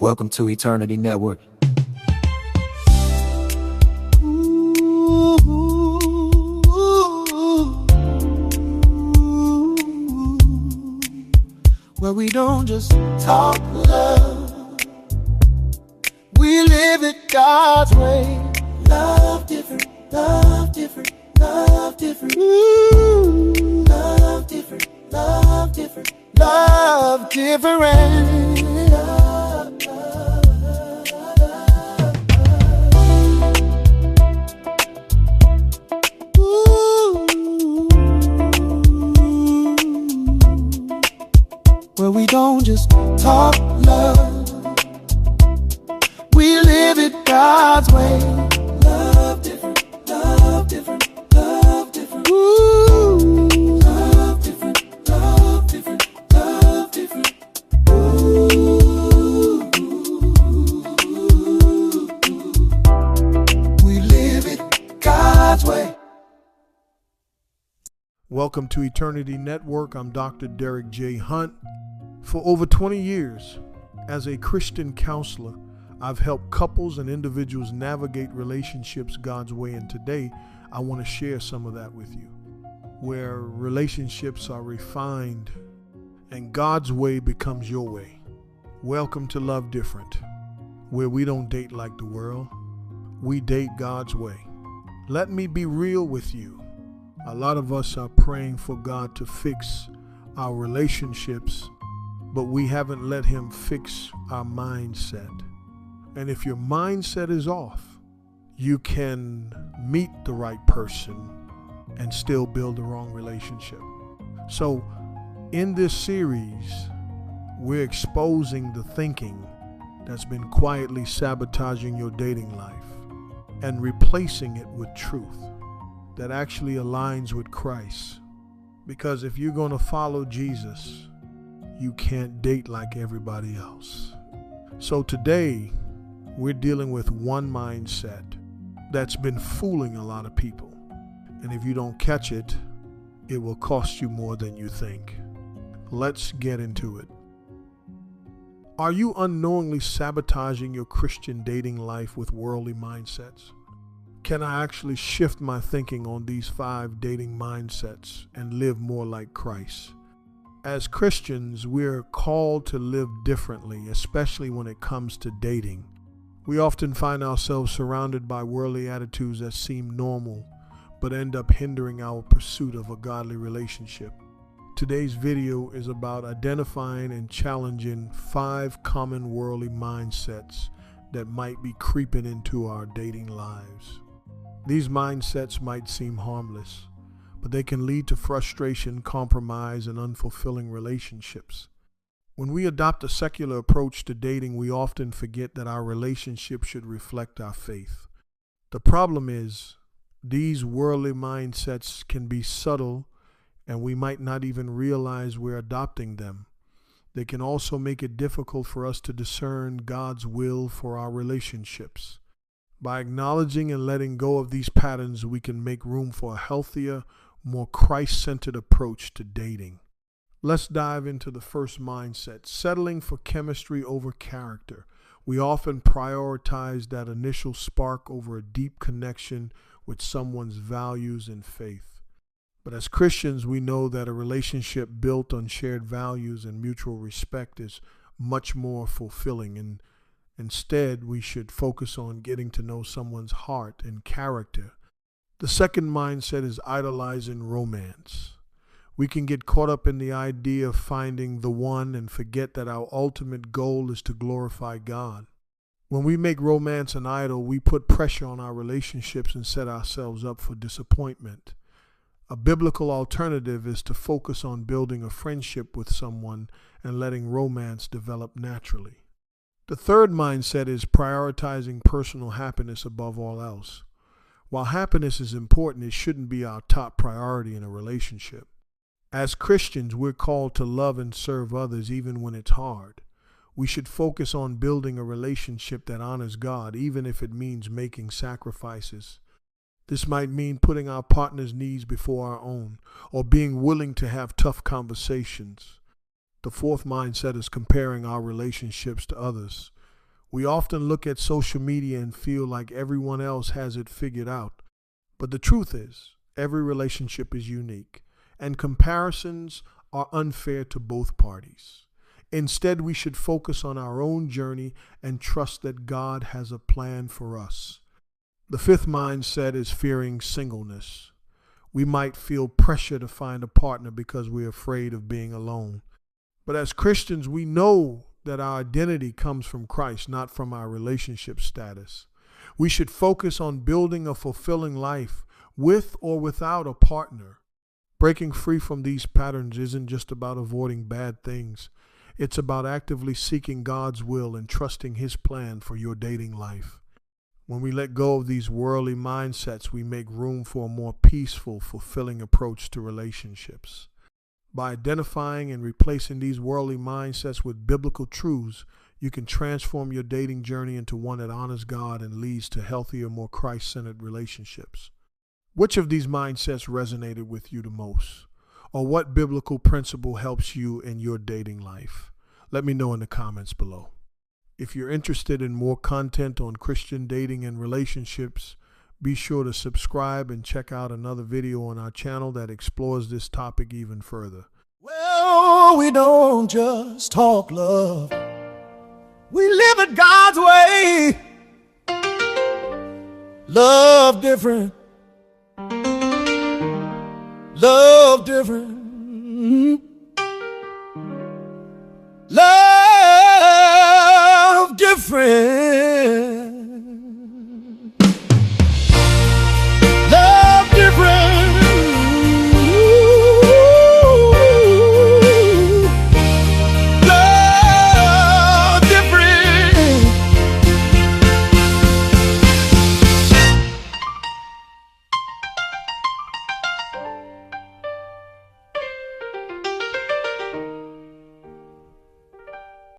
Welcome to Eternity Network. Where we don't just talk love, we live it God's way. Love different, love different, love different. Love different, love different, love different. Where we don't just talk love, we live it God's way. Love different, love different, love different. Love different, love different, love different. We live it God's way. Welcome to Eternity Network. I'm Dr. Deryck J. Hunte. For over 20 years, as a Christian counselor, I've helped couples and individuals navigate relationships God's way, and today I want to share some of that with you, where relationships are refined and God's way becomes your way. Welcome to Love Different, where we don't date like the world, we date God's way. Let me be real with you. A lot of us are praying for God to fix our relationships, but we haven't let Him fix our mindset. And if your mindset is off, you can meet the right person and still build the wrong relationship. So in this series, we're exposing the thinking that's been quietly sabotaging your dating life and replacing it with truth that actually aligns with Christ. Because if you're going to follow Jesus, you can't date like everybody else. So today, we're dealing with one mindset that's been fooling a lot of people. And if you don't catch it, it will cost you more than you think. Let's get into it. Are you unknowingly sabotaging your Christian dating life with worldly mindsets? Can I actually shift my thinking on these 5 dating mindsets and live more like Christ? As Christians, we're called to live differently, especially when it comes to dating. We often find ourselves surrounded by worldly attitudes that seem normal, but end up hindering our pursuit of a godly relationship. Today's video is about identifying and challenging 5 common worldly mindsets that might be creeping into our dating lives. These mindsets might seem harmless, but they can lead to frustration, compromise, and unfulfilling relationships. When we adopt a secular approach to dating, we often forget that our relationship should reflect our faith. The problem is, these worldly mindsets can be subtle, and we might not even realize we're adopting them. They can also make it difficult for us to discern God's will for our relationships. By acknowledging and letting go of these patterns, we can make room for a healthier, more Christ-centered approach to dating. Let's dive into the first mindset, settling for chemistry over character. We often prioritize that initial spark over a deep connection with someone's values and faith. But as Christians, we know that a relationship built on shared values and mutual respect is much more fulfilling, and instead, we should focus on getting to know someone's heart and character. The second mindset is idolizing romance. We can get caught up in the idea of finding the one and forget that our ultimate goal is to glorify God. When we make romance an idol, we put pressure on our relationships and set ourselves up for disappointment. A biblical alternative is to focus on building a friendship with someone and letting romance develop naturally. The third mindset is prioritizing personal happiness above all else. While happiness is important, it shouldn't be our top priority in a relationship. As Christians, we're called to love and serve others even when it's hard. We should focus on building a relationship that honors God, even if it means making sacrifices. This might mean putting our partner's needs before our own, or being willing to have tough conversations. The fourth mindset is comparing our relationships to others. We often look at social media and feel like everyone else has it figured out. But the truth is, every relationship is unique, and comparisons are unfair to both parties. Instead, we should focus on our own journey and trust that God has a plan for us. The fifth mindset is fearing singleness. We might feel pressure to find a partner because we're afraid of being alone. But as Christians, we know that our identity comes from Christ, not from our relationship status. We should focus on building a fulfilling life with or without a partner. Breaking free from these patterns isn't just about avoiding bad things. It's about actively seeking God's will and trusting His plan for your dating life. When we let go of these worldly mindsets, we make room for a more peaceful, fulfilling approach to relationships. By identifying and replacing these worldly mindsets with biblical truths, you can transform your dating journey into one that honors God and leads to healthier, more Christ-centered relationships. Which of these mindsets resonated with you the most? Or what biblical principle helps you in your dating life? Let me know in the comments below. If you're interested in more content on Christian dating and relationships, be sure to subscribe and check out another video on our channel that explores this topic even further. Well, we don't just talk love. We live it God's way. Love different. Love different.